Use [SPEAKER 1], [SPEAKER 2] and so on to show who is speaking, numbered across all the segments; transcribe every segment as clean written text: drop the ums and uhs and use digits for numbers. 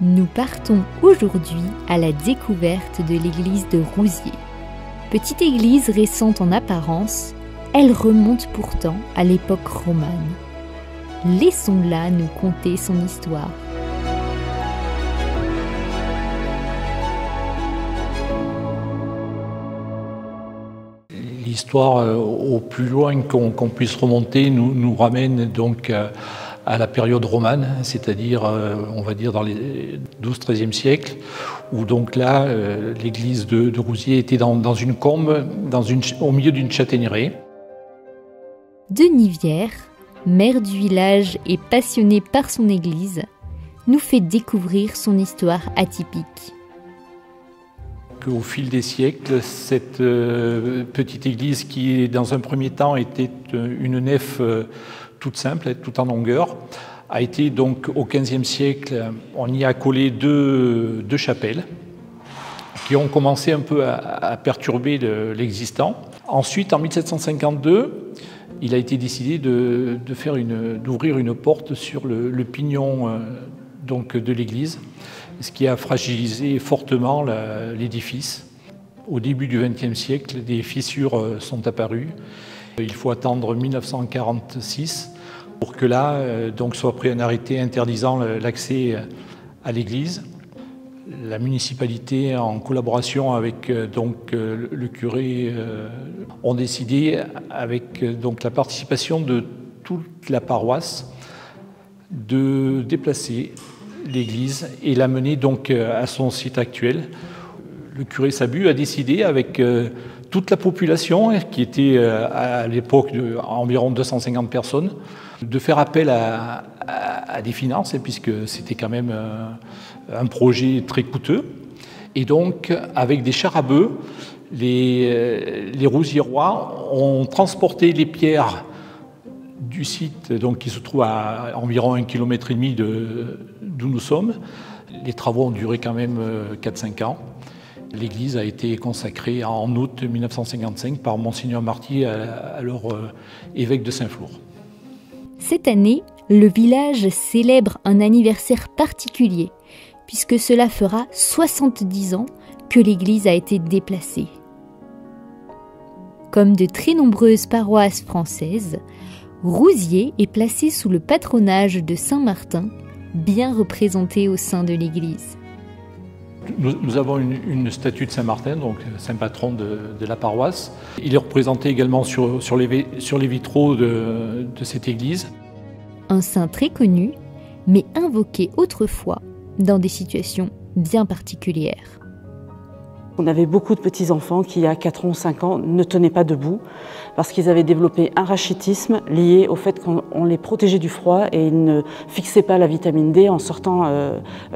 [SPEAKER 1] Nous partons aujourd'hui à la découverte de l'église de Rouziers. Petite église récente en apparence, elle remonte pourtant à l'époque romane. Laissons-la nous conter son histoire.
[SPEAKER 2] L'histoire, au plus loin qu'on puisse remonter, nous ramène donc à la période romane, c'est-à-dire, on va dire, dans les 12-13e siècle, où donc là, l'église de Rouziers était dans une combe, au milieu d'une châtaigneraie.
[SPEAKER 1] Denivière, maire du village et passionné par son église, nous fait découvrir son histoire atypique.
[SPEAKER 2] Au fil des siècles, cette petite église qui, dans un premier temps, était une nef toute simple, toute en longueur, a été donc au XVe siècle, on y a collé deux chapelles qui ont commencé un peu à perturber l'existant. Ensuite, en 1752, il a été décidé d'ouvrir une porte sur le pignon donc de l'église, ce qui a fragilisé fortement l'édifice. Au début du XXe siècle, des fissures sont apparues. Il faut attendre 1946 pour que là donc soit pris un arrêté interdisant l'accès à l'église. La municipalité, en collaboration avec donc le curé, ont décidé, avec donc la participation de toute la paroisse, de déplacer l'église et l'amener donc à son site actuel. Le curé Sabu a décidé, avec toute la population, qui était à l'époque environ 250 personnes, de faire appel à des finances, puisque c'était quand même un projet très coûteux. Et donc, avec des chars à bœufs, les Rouzierois ont transporté les pierres du site, donc, qui se trouve à environ 1,5 km d'où nous sommes. Les travaux ont duré quand même 4-5 ans. L'église a été consacrée en août 1955 par Monseigneur Marty, alors évêque de Saint-Flour.
[SPEAKER 1] Cette année, le village célèbre un anniversaire particulier, puisque cela fera 70 ans que l'église a été déplacée. Comme de très nombreuses paroisses françaises, Rouziers est placé sous le patronage de Saint Martin, bien représenté au sein de l'église.
[SPEAKER 2] Nous avons une statue de Saint Martin, donc saint patron de la paroisse. Il est représenté également sur les vitraux de cette église.
[SPEAKER 1] Un saint très connu, mais invoqué autrefois dans des situations bien particulières.
[SPEAKER 3] On avait beaucoup de petits-enfants qui, à 4 ans ou 5 ans, ne tenaient pas debout parce qu'ils avaient développé un rachitisme lié au fait qu'on les protégeait du froid et ils ne fixaient pas la vitamine D en sortant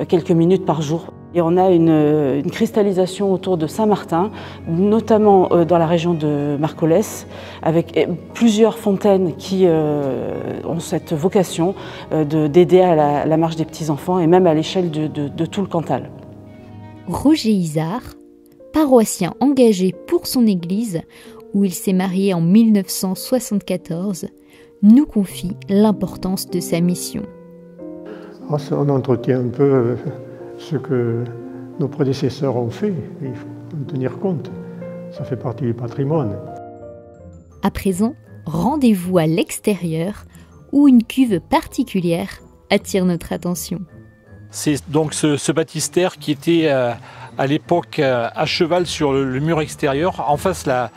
[SPEAKER 3] quelques minutes par jour. Et on a une cristallisation autour de Saint-Martin, notamment dans la région de Marcollès, avec plusieurs fontaines qui ont cette vocation d'aider à la marche des petits-enfants et même à l'échelle de tout le Cantal.
[SPEAKER 1] Roger Izard, paroissien engagé pour son église, où il s'est marié en 1974, nous confie l'importance de sa mission.
[SPEAKER 4] On entretient un peu ce que nos prédécesseurs ont fait, il faut en tenir compte, ça fait partie du patrimoine.
[SPEAKER 1] À présent, rendez-vous à l'extérieur, où une cuve particulière attire notre attention.
[SPEAKER 2] C'est donc ce baptistère qui était à l'époque à cheval sur le mur extérieur, en face la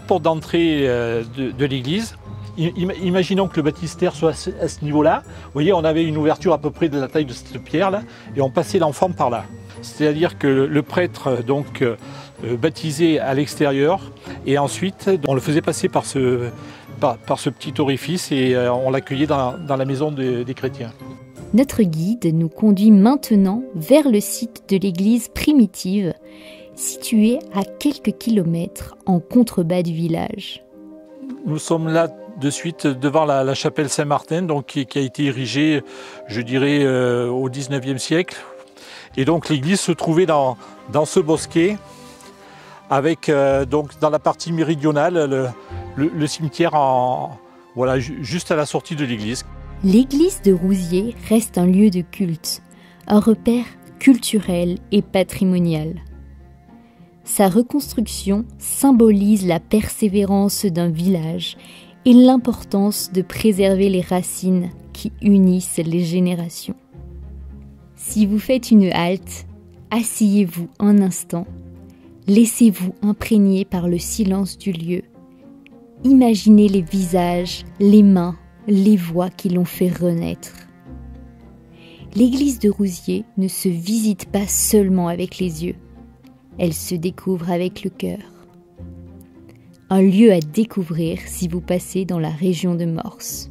[SPEAKER 2] porte d'entrée de l'église. Imaginons que le baptistère soit à ce niveau-là. Vous voyez, on avait une ouverture à peu près de la taille de cette pierre-là, et on passait l'enfant par là. C'est-à-dire que le prêtre donc baptisait à l'extérieur, et ensuite on le faisait passer par ce petit orifice, et on l'accueillait dans la maison des chrétiens.
[SPEAKER 1] Notre guide nous conduit maintenant vers le site de l'église primitive, située à quelques kilomètres en contrebas du village.
[SPEAKER 2] Nous sommes là de suite devant la chapelle Saint-Martin, donc qui a été érigée, je dirais, au XIXe siècle. Et donc l'église se trouvait dans ce bosquet, avec donc dans la partie méridionale le cimetière voilà, juste à la sortie de l'église.
[SPEAKER 1] L'église de Rouziers reste un lieu de culte, un repère culturelle et patrimoniale. Sa reconstruction symbolise la persévérance d'un village et l'importance de préserver les racines qui unissent les générations. Si vous faites une halte, asseyez-vous un instant, laissez-vous imprégner par le silence du lieu. Imaginez les visages, les mains, les voix qui l'ont fait renaître. L'église de Rouziers ne se visite pas seulement avec les yeux, elle se découvre avec le cœur. Un lieu à découvrir si vous passez dans la région de Morse.